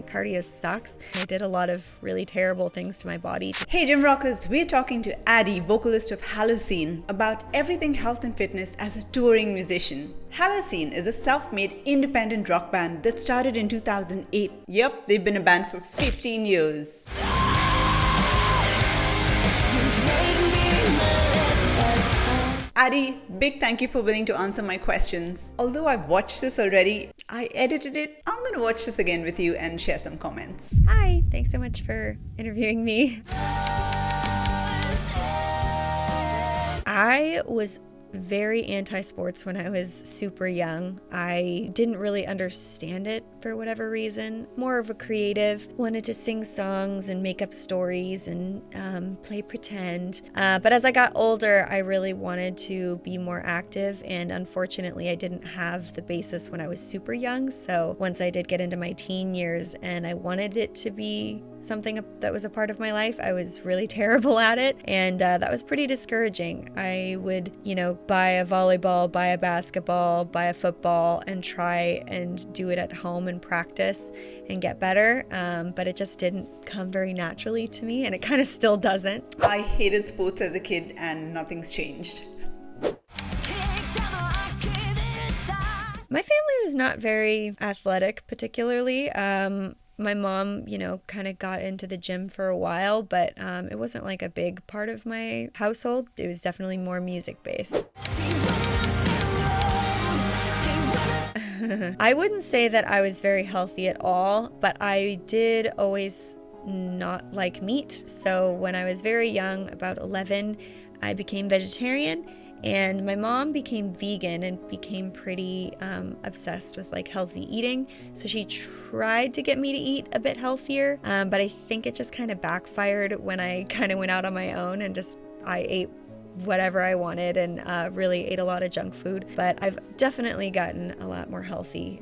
cardio sucks. I did a lot of really terrible things to my body. Hey Gym Rockers, we're talking to Addie, vocalist of Halocene, about everything health and fitness as a touring musician. Halocene is a self-made independent rock band that started in 2008. Yep, they've been a band for 15 years. Addie, big thank you for willing to answer my questions. Although I've watched this already, I edited it. I'm going to watch this again with you and share some comments. Hi, thanks so much for interviewing me. I was very anti-sports when I was super young. I didn't really understand it for whatever reason. More of a creative, wanted to sing songs and make up stories and play pretend. But as I got older, I really wanted to be more active, and unfortunately I didn't have the basis when I was super young. So once I did get into my teen years and I wanted it to be something that was a part of my life, I was really terrible at it, and that was pretty discouraging. I would, buy a volleyball, buy a basketball, buy a football, and try and do it at home and practice and get better, but it just didn't come very naturally to me, and it kind of still doesn't. I hated sports as a kid, and nothing's changed. My family was not very athletic, particularly. My mom, kind of got into the gym for a while, but it wasn't like a big part of my household. It was definitely more music-based. I wouldn't say that I was very healthy at all, but I did always not like meat. So when I was very young, about 11, I became vegetarian. And my mom became vegan and became pretty obsessed with healthy eating. So she tried to get me to eat a bit healthier, but I think it just kind of backfired when I kind of went out on my own and I ate whatever I wanted and really ate a lot of junk food. But I've definitely gotten a lot more healthy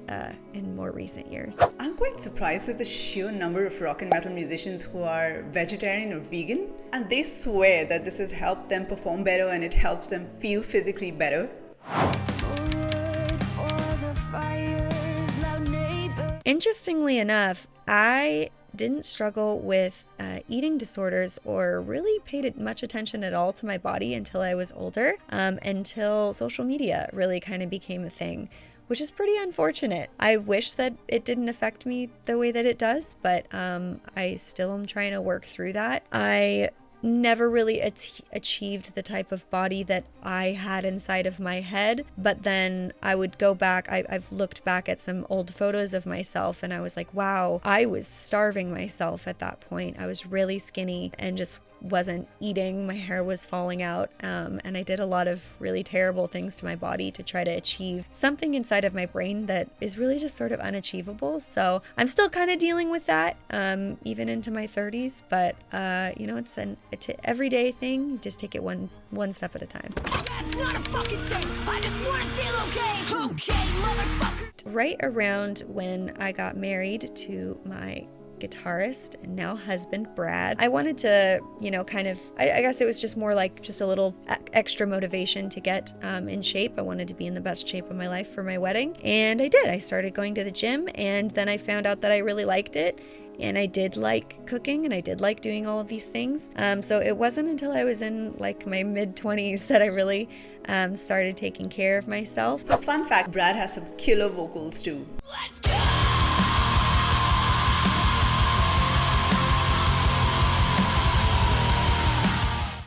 in more recent years. I'm quite surprised at the sheer number of rock and metal musicians who are vegetarian or vegan, and they swear that this has helped them perform better and it helps them feel physically better. Interestingly enough, I didn't struggle with eating disorders or really paid much attention at all to my body until I was older, until social media really kind of became a thing, which is pretty unfortunate. I wish that it didn't affect me the way that it does, but I still am trying to work through that. I never really achieved the type of body that I had inside of my head, but then I would go back. I've looked back at some old photos of myself and I was like, wow, I was starving myself at that point. I was really skinny and just wasn't eating. My hair was falling out, and I did a lot of really terrible things to my body to try to achieve something inside of my brain that is really just sort of unachievable. So I'm still kind of dealing with that, even into my 30s, but it's an everyday thing. You just take it one step at a time. That's not a fucking thing. I just want to feel okay, motherfucker. Right around when I got married to my guitarist and now husband Brad, I wanted to I guess it was just more like just a little extra motivation to get in shape. I wanted to be in the best shape of my life for my wedding, and I did. I started going to the gym, and then I found out that I really liked it, and I did like cooking, and I did like doing all of these things. So it wasn't until I was in my mid-20s that I really started taking care of myself. So fun fact, Brad has some killer vocals too. Let's go!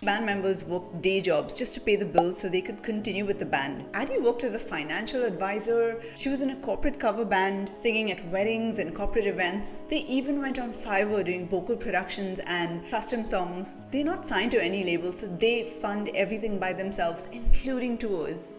Band members worked day jobs just to pay the bills so they could continue with the band. Addie worked as a financial advisor. She was in a corporate cover band, singing at weddings and corporate events. They even went on Fiverr doing vocal productions and custom songs. They're not signed to any label, so they fund everything by themselves, including tours.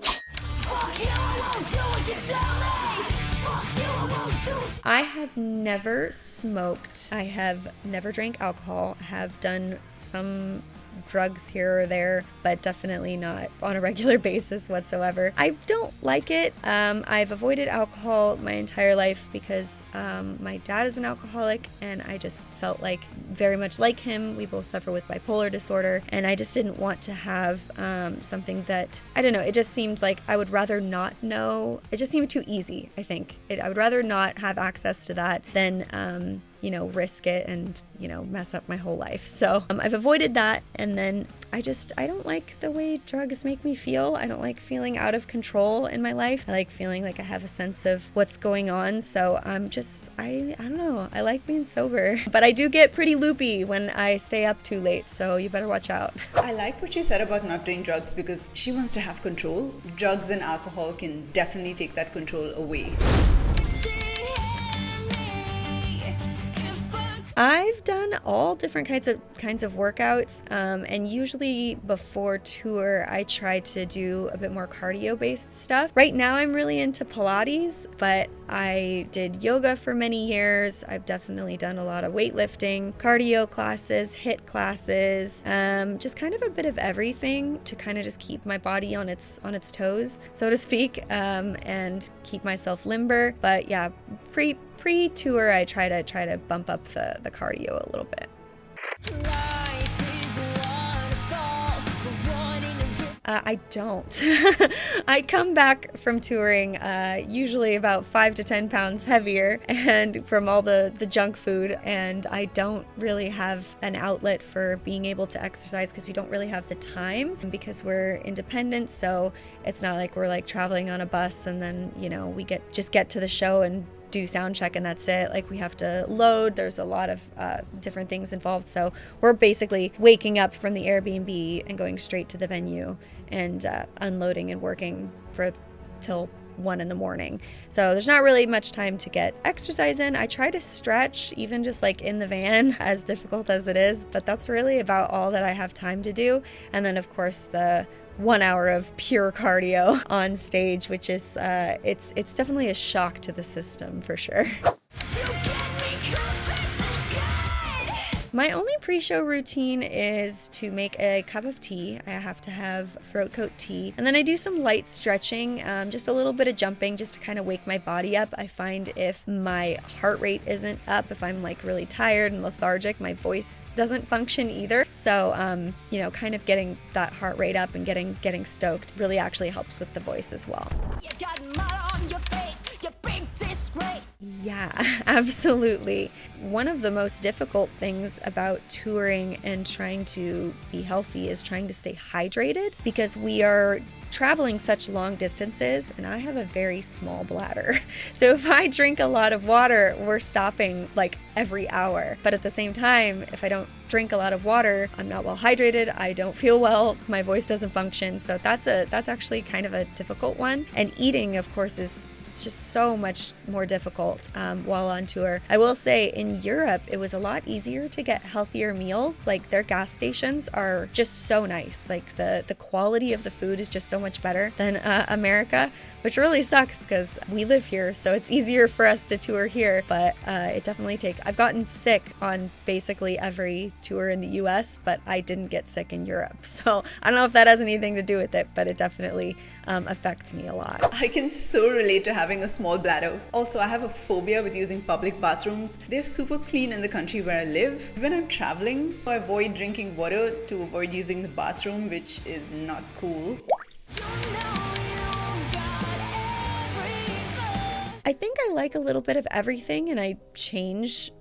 I have never smoked. I have never drank alcohol. I have done some drugs here or there, but definitely not on a regular basis whatsoever. I don't like it. I've avoided alcohol my entire life because my dad is an alcoholic, and I just felt like very much like him. We both suffer with bipolar disorder, and I just didn't want to have something that, I don't know, it just seemed like I would rather not know. It just seemed too easy, I think. I would rather not have access to that than risk it and, mess up my whole life. So I've avoided that. And then I don't like the way drugs make me feel. I don't like feeling out of control in my life. I like feeling like I have a sense of what's going on. So I don't know. I like being sober, but I do get pretty loopy when I stay up too late. So you better watch out. I like what she said about not doing drugs because she wants to have control. Drugs and alcohol can definitely take that control away. I've done all different kinds of workouts, and usually before tour I try to do a bit more cardio based stuff. Right now I'm really into Pilates, but I did yoga for many years. I've definitely done a lot of weightlifting, cardio classes, HIIT classes, just kind of a bit of everything to kind of just keep my body on its toes, so to speak, and keep myself limber. But yeah, pre-tour I try to bump up the cardio a little bit. I don't. I come back from touring usually about 5 to 10 pounds heavier and from all the junk food, and I don't really have an outlet for being able to exercise because we don't really have the time because we're independent. So it's not like we're like traveling on a bus and then we get to the show and do sound check and that's it. Like we have to load. There's a lot of different things involved. So we're basically waking up from the Airbnb and going straight to the venue and unloading and working till 1 a.m. So there's not really much time to get exercise in. I try to stretch even just like in the van, as difficult as it is, but that's really about all that I have time to do. And then of course the 1 hour of pure cardio on stage, which is it's definitely a shock to the system for sure. My only pre-show routine is to make a cup of tea. I have to have throat coat tea. And then I do some light stretching, just a little bit of jumping just to kind of wake my body up. I find if my heart rate isn't up, if I'm like really tired and lethargic, my voice doesn't function either. So, kind of getting that heart rate up and getting stoked really actually helps with the voice as well. You got mud on your face, you big disgrace. Yeah, absolutely. One of the most difficult things about touring and trying to be healthy is trying to stay hydrated because we are traveling such long distances and I have a very small bladder. So if I drink a lot of water, we're stopping like every hour. But at the same time, if I don't drink a lot of water, I'm not well hydrated, I don't feel well, my voice doesn't function. So that's actually kind of a difficult one. And eating, of course, it's just so much more difficult while on tour. I will say in Europe, it was a lot easier to get healthier meals. Like their gas stations are just so nice. Like the quality of the food is just so much better than America, which really sucks because we live here. So it's easier for us to tour here, but it definitely I've gotten sick on basically every tour in the US, but I didn't get sick in Europe. So I don't know if that has anything to do with it, but it definitely affects me a lot. I can so relate to having a small bladder. Also, I have a phobia with using public bathrooms. They're super clean in the country where I live. When I'm traveling, I avoid drinking water to avoid using the bathroom, which is not cool. I think I like a little bit of everything and I change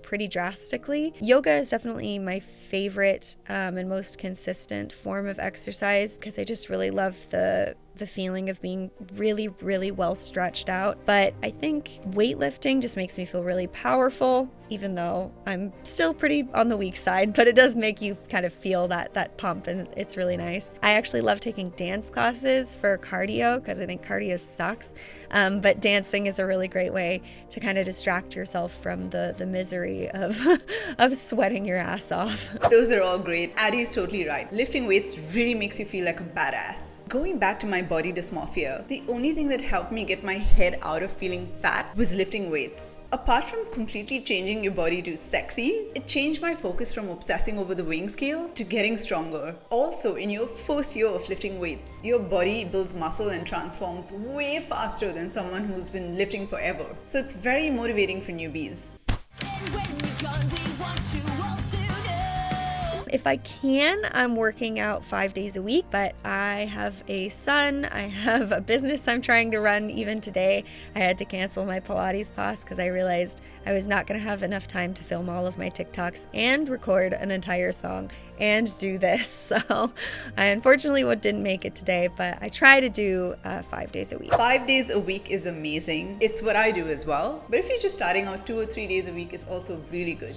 pretty drastically. Yoga is definitely my favorite and most consistent form of exercise because I just really love the feeling of being really, really well stretched out. But I think weightlifting just makes me feel really powerful, even though I'm still pretty on the weak side, but it does make you kind of feel that pump and it's really nice. I actually love taking dance classes for cardio because I think cardio sucks. But dancing is a really great way to kind of distract yourself from the misery of sweating your ass off. Those are all great. Addie is totally right. Lifting weights really makes you feel like a badass. Going back to my body dysmorphia, the only thing that helped me get my head out of feeling fat was lifting weights. Apart from completely changing your body to sexy, it changed my focus from obsessing over the weighing scale to getting stronger. Also, in your first year of lifting weights, your body builds muscle and transforms way faster than someone who's been lifting forever. So it's very motivating for newbies. If I can, I'm working out 5 days a week, but I have a son, I have a business I'm trying to run. Even today, I had to cancel my Pilates class because I realized I was not going to have enough time to film all of my TikToks and record an entire song and do this. So I unfortunately didn't make it today, but I try to do 5 days a week. 5 days a week is amazing. It's what I do as well. But if you're just starting out, 2 or 3 days a week is also really good.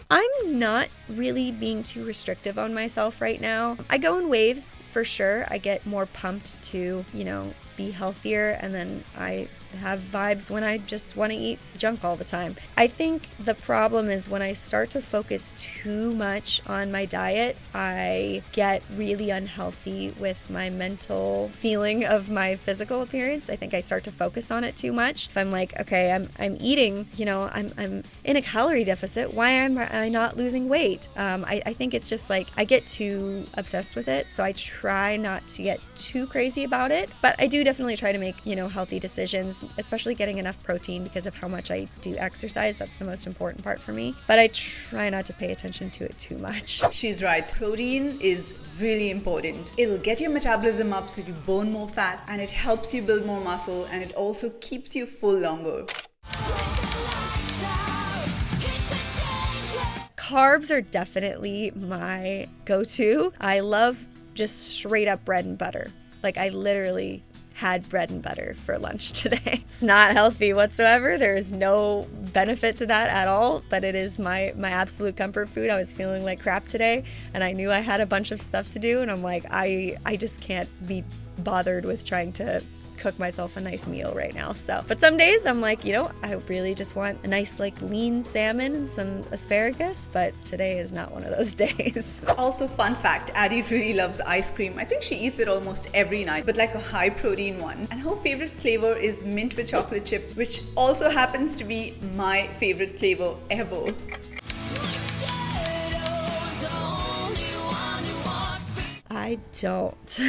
I'm not really being too restrictive on myself right now. I go in waves for sure. I get more pumped to, be healthier, and then I have vibes when I just want to eat junk all the time. I think the problem is when I start to focus too much on my diet, I get really unhealthy with my mental feeling of my physical appearance. I think I start to focus on it too much. If I'm like, okay, I'm eating, I'm in a calorie deficit, why am I not losing weight? I think it's just like I get too obsessed with it, so I try not to get too crazy about it, but I do definitely try to make, healthy decisions, especially getting enough protein because of how much I do exercise. That's the most important part for me, but I try not to pay attention to it too much. She's right. Protein is really important. It'll get your metabolism up so you burn more fat, and it helps you build more muscle, and it also keeps you full longer. Carbs are definitely my go-to. I love just straight up bread and butter. Like, I literally had bread and butter for lunch today. It's not healthy whatsoever. There is no benefit to that at all, but it is my absolute comfort food. I was feeling like crap today, and I knew I had a bunch of stuff to do, and I'm like, I just can't be bothered with trying to cook myself a nice meal right now. But some days I'm like, I really just want a nice lean salmon and some asparagus, but today is not one of those days. Also, fun fact, Addie really loves ice cream. I think she eats it almost every night, but like a high protein one. And her favorite flavor is mint with chocolate chip, which also happens to be my favorite flavor ever. I don't.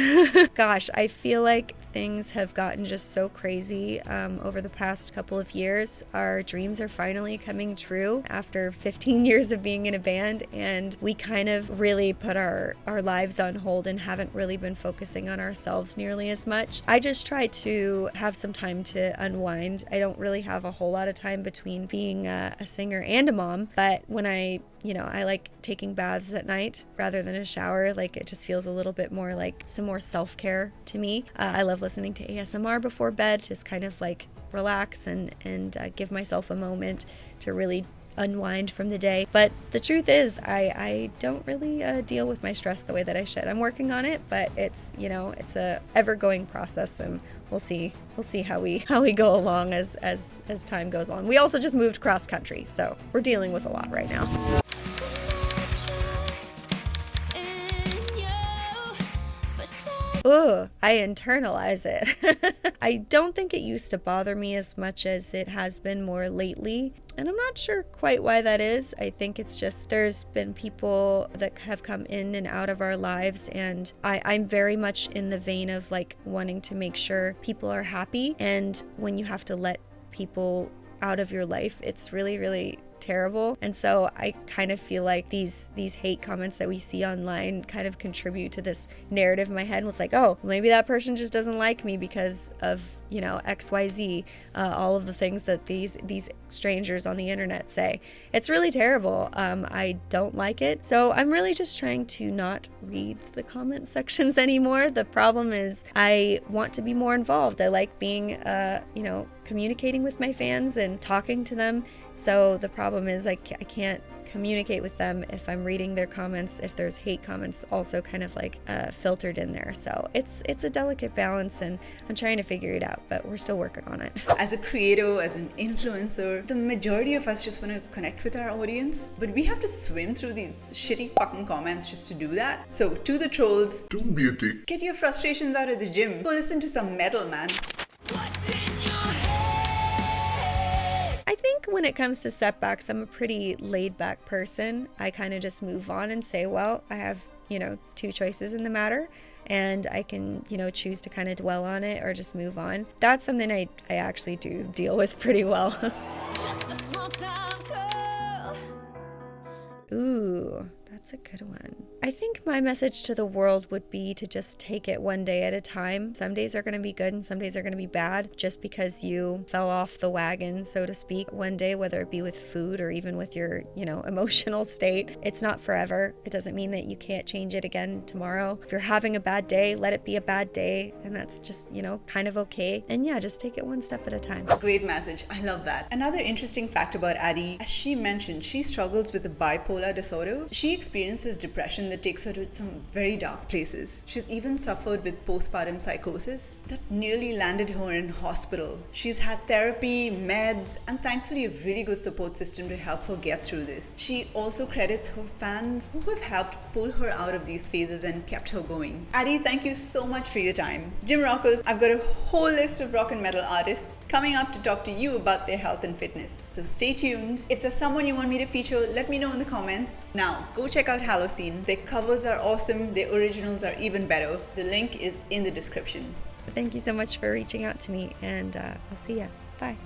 Gosh, I feel like things have gotten just so crazy over the past couple of years. Our dreams are finally coming true after 15 years of being in a band, and we kind of really put our lives on hold and haven't really been focusing on ourselves nearly as much. I just try to have some time to unwind. I don't really have a whole lot of time between being a singer and a mom, but when I like taking baths at night rather than a shower. Like, it just feels a little bit more like some more self-care to me. I love listening to ASMR before bed, just kind of like relax and give myself a moment to really unwind from the day. But the truth is, I don't really deal with my stress the way that I should. I'm working on it, but it's a ever-going process, and we'll see how we go along as time goes on. We also just moved cross country, so we're dealing with a lot right now. Ugh, I internalize it. I don't think it used to bother me as much as it has been more lately. And I'm not sure quite why that is. I think it's just there's been people that have come in and out of our lives, and I'm very much in the vein of like wanting to make sure people are happy. And when you have to let people out of your life, it's really, really terrible. And so I kind of feel like these hate comments that we see online kind of contribute to this narrative in my head. And it's like, oh, maybe that person just doesn't like me because of XYZ, all of the things that these strangers on the internet say. It's really terrible. I don't like it. So I'm really just trying to not read the comment sections anymore. The problem is I want to be more involved. I like being, communicating with my fans and talking to them. So the problem is I can't communicate with them if I'm reading their comments, if there's hate comments also kind of like filtered in there. So it's a delicate balance, and I'm trying to figure it out, but we're still working on it. As a creator, as an influencer, the majority of us just want to connect with our audience, but we have to swim through these shitty fucking comments just to do that. So to the trolls, don't be a dick. Get your frustrations out at the gym. Go listen to some metal, man. I think when it comes to setbacks, I'm a pretty laid-back person. I kind of just move on and say, well, I have, two choices in the matter, and I can, choose to kind of dwell on it or just move on. That's something I actually do deal with pretty well. Just a small town girl. Ooh, that's a good one. I think my message to the world would be to just take it one day at a time. Some days are going to be good and some days are going to be bad. Just because you fell off the wagon, so to speak, one day, whether it be with food or even with your, emotional state, it's not forever. It doesn't mean that you can't change it again tomorrow. If you're having a bad day, let it be a bad day, and that's just, kind of okay. And yeah, just take it one step at a time. Great message. I love that. Another interesting fact about Addie, as she mentioned, she struggles with a bipolar disorder. She experiences depression that takes her to some very dark places. She's even suffered with postpartum psychosis that nearly landed her in hospital. She's had therapy, meds, and thankfully a really good support system to help her get through this. She also credits her fans who have helped pull her out of these phases and kept her going. Addie, thank you so much for your time. Gym Rockers, I've got a whole list of rock and metal artists coming up to talk to you about their health and fitness. So stay tuned. If there's someone you want me to feature, let me know in the comments. Now, go check out Halocene. Their covers are awesome. Their originals are even better. The link is in the description. Thank you so much for reaching out to me, and I'll see ya. Bye.